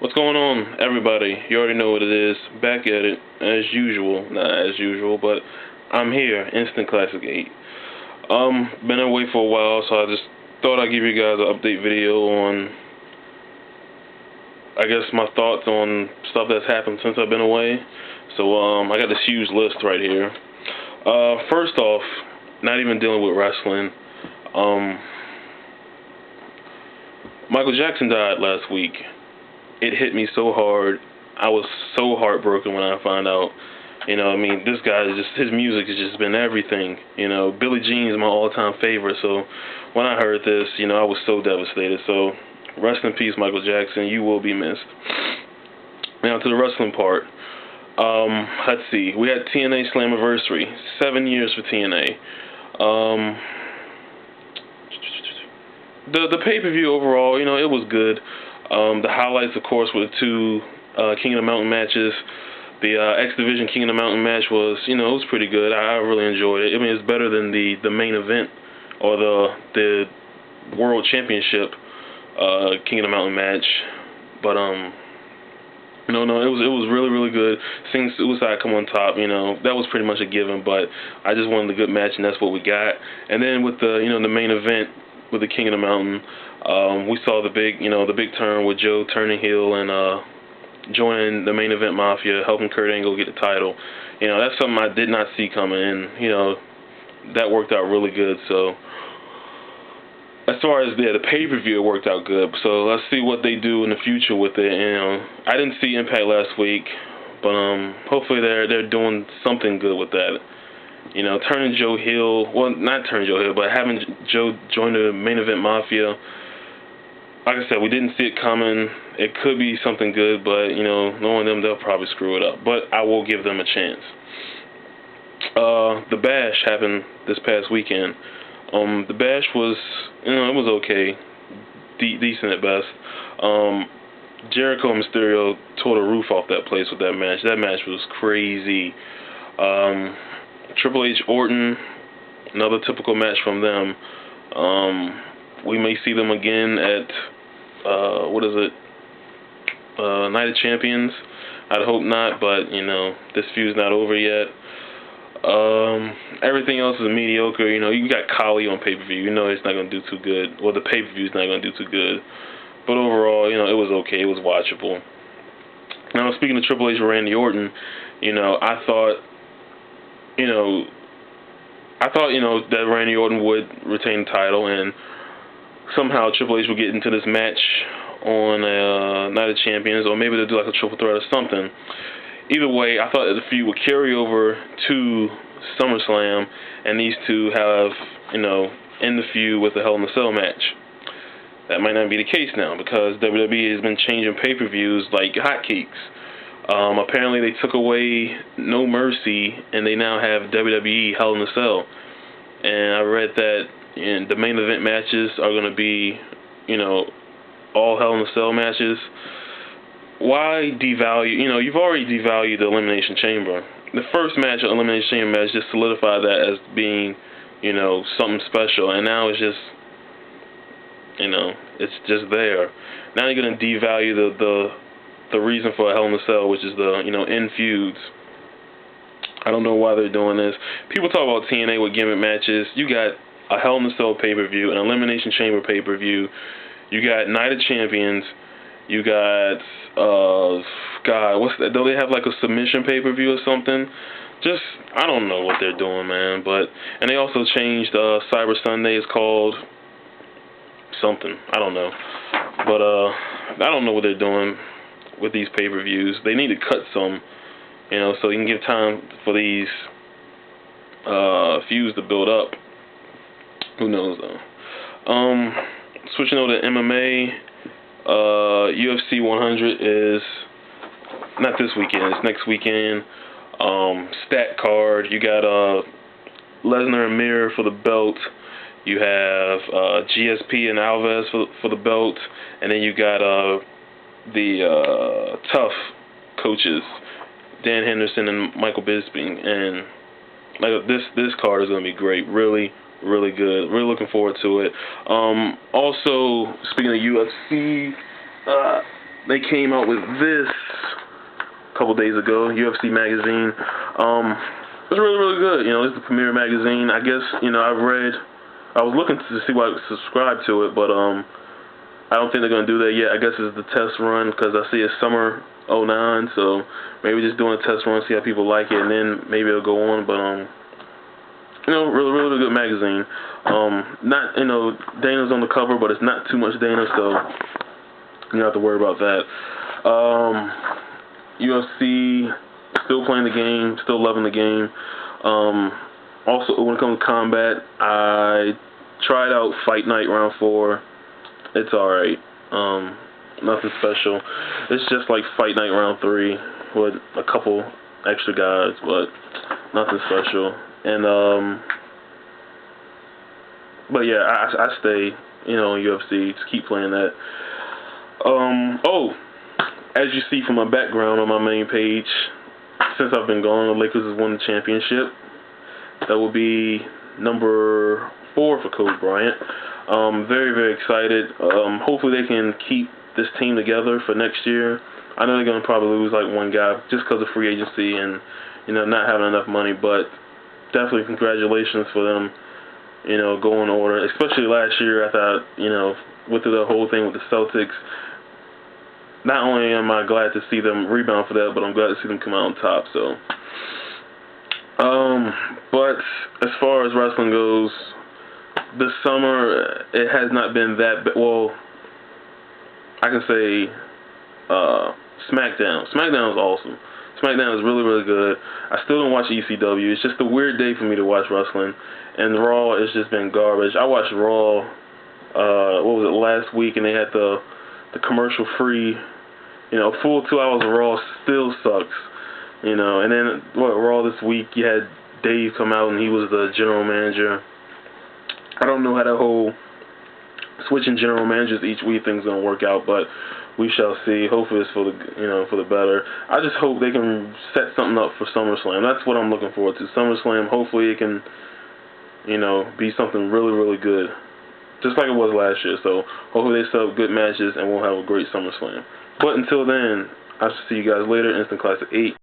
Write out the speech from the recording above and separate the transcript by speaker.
Speaker 1: What's going on, everybody? You already know what it is. Back at it, as usual. Not as usual, but I'm here. Instant Classic 8. Been away for a while, so I just thought I'd give you guys an update video on, I guess, my thoughts on stuff that's happened since I've been away. So, I got this huge list right here. First off, not even dealing with wrestling. Michael Jackson died last week. It hit me so hard. I was so heartbroken when I found out. This guy is just, his music has just been everything. Billie Jean is my all-time favorite. So when I heard this, I was so devastated. So rest in peace, Michael Jackson. You will be missed. Now to the wrestling part. Let's see. We had TNA Slammiversary. 7 years for TNA. The pay-per-view overall, it was good. The highlights, of course, were the two King of the Mountain matches. The X Division King of the Mountain match was, it was pretty good. I really enjoyed it. I mean, it's better than the main event or the World Championship King of the Mountain match. But it was really, really good. Seeing Suicide come on top, that was pretty much a given. But I just wanted a good match, and that's what we got. And then with the main event with the King of the Mountain, we saw the big turn with Joe turning heel and joining the main event Mafia, helping Kurt Angle get the title. That's something I did not see coming, and that worked out really good. So as far as the pay-per-view, it worked out good. So let's see what they do in the future with it. I didn't see Impact last week, but hopefully they're doing something good with that. Turning Joe heel, well, not turning Joe heel, but having Joe join the main event Mafia. Like I said, we didn't see it coming. It could be something good, but, knowing them, they'll probably screw it up. But I will give them a chance. The Bash happened this past weekend. The Bash was, it was okay. Decent at best. Jericho and Mysterio tore the roof off that place with that match. That match was crazy. Triple H Orton, another typical match from them. We may see them again at Night of Champions. I'd hope not, but this feud's not over yet. Everything else is mediocre. You got Khali on pay-per-view. It's not gonna do too good. Well, the pay-per-view's not gonna do too good. But overall, it was okay. It was watchable. Now, speaking of Triple H and Randy Orton, I thought that Randy Orton would retain the title, and somehow Triple H would get into this match on Night of Champions, or maybe they'll do like a triple threat or something. Either way, I thought that the feud would carry over to SummerSlam, and these two have, end the feud with a Hell in a Cell match. That might not be the case now, because WWE has been changing pay-per-views like hotcakes. Apparently they took away No Mercy, and they now have WWE Hell in a Cell. And I read that the main event matches are going to be, all Hell in a Cell matches. Why devalue? You've already devalued the Elimination Chamber. The first match, the Elimination Chamber match, just solidified that as being, something special. And now it's just, it's just there. Now you're going to devalue the reason for a Hell in a Cell, which is the, end feuds. I don't know why they're doing this. People talk about TNA with gimmick matches. You got a Hell in a Cell pay-per-view, an Elimination Chamber pay-per-view. You got Night of Champions. You got, do they have like a submission pay-per-view or something? Just, I don't know what they're doing, man. And they also changed Cyber Sunday. It's called something. I don't know. But I don't know what they're doing with these pay-per-views. They need to cut some, so you can give time for these feuds to build up. Who knows, though. Switching over to MMA, UFC 100 is not this weekend. It's next weekend. Stat card. You got Lesnar and Mir for the belt. You have GSP and Alves for the belt, and then you got the tough coaches, Dan Henderson and Michael Bisping, and like this card is gonna be great. Really, really good. Really looking forward to it. Also, speaking of UFC, they came out with this a couple days ago, UFC magazine. It's really, really good. You know, it's the premier magazine. I guess, you know, I was looking to see why I could subscribe to it, but I don't think they're going to do that yet. I guess it's the test run because I see it's summer '09, so maybe just doing a test run, see how people like it, and then maybe it'll go on. But, you know, really, really good magazine. Not, you know, Dana's on the cover, but it's not too much Dana, so you don't have to worry about that. UFC, still playing the game, still loving the game. Also, when it comes to combat, I tried out Fight Night Round 4. It's alright. Nothing special. It's just like Fight Night Round 3 with a couple extra guys, but nothing special. And, but yeah, I stay, you know, in UFC. Just keep playing that. Oh, as you see from my background on my main page, since I've been gone, the Lakers has won the championship. That will be number 4 for Kobe Bryant. Very, very excited. Hopefully they can keep this team together for next year. I know they're going to probably lose like one guy just because of free agency and, you know, not having enough money, but definitely congratulations for them, you know, going in order. Especially last year, I thought, you know, with the whole thing with the Celtics, not only am I glad to see them rebound for that, but I'm glad to see them come out on top. So, but as far as wrestling goes, this summer it has not been that well. I can say SmackDown. SmackDown is awesome. SmackDown is really, really good. I still don't watch ECW. It's just a weird day for me to watch wrestling. And Raw has just been garbage. I watched Raw, what was it, last week, and they had the commercial-free, you know, full 2 hours of Raw still sucks. You know, and then, Raw this week, you had Dave come out, and he was the general manager. I don't know how that whole switching general managers each week thing's going to work out, but we shall see. Hopefully it's for the, you know, for the better. I just hope they can set something up for SummerSlam. That's what I'm looking forward to. SummerSlam, hopefully it can, you know, be something really, really good. Just like it was last year. So hopefully they set up good matches and we'll have a great SummerSlam. But until then, I'll see you guys later. Instant Classic 8.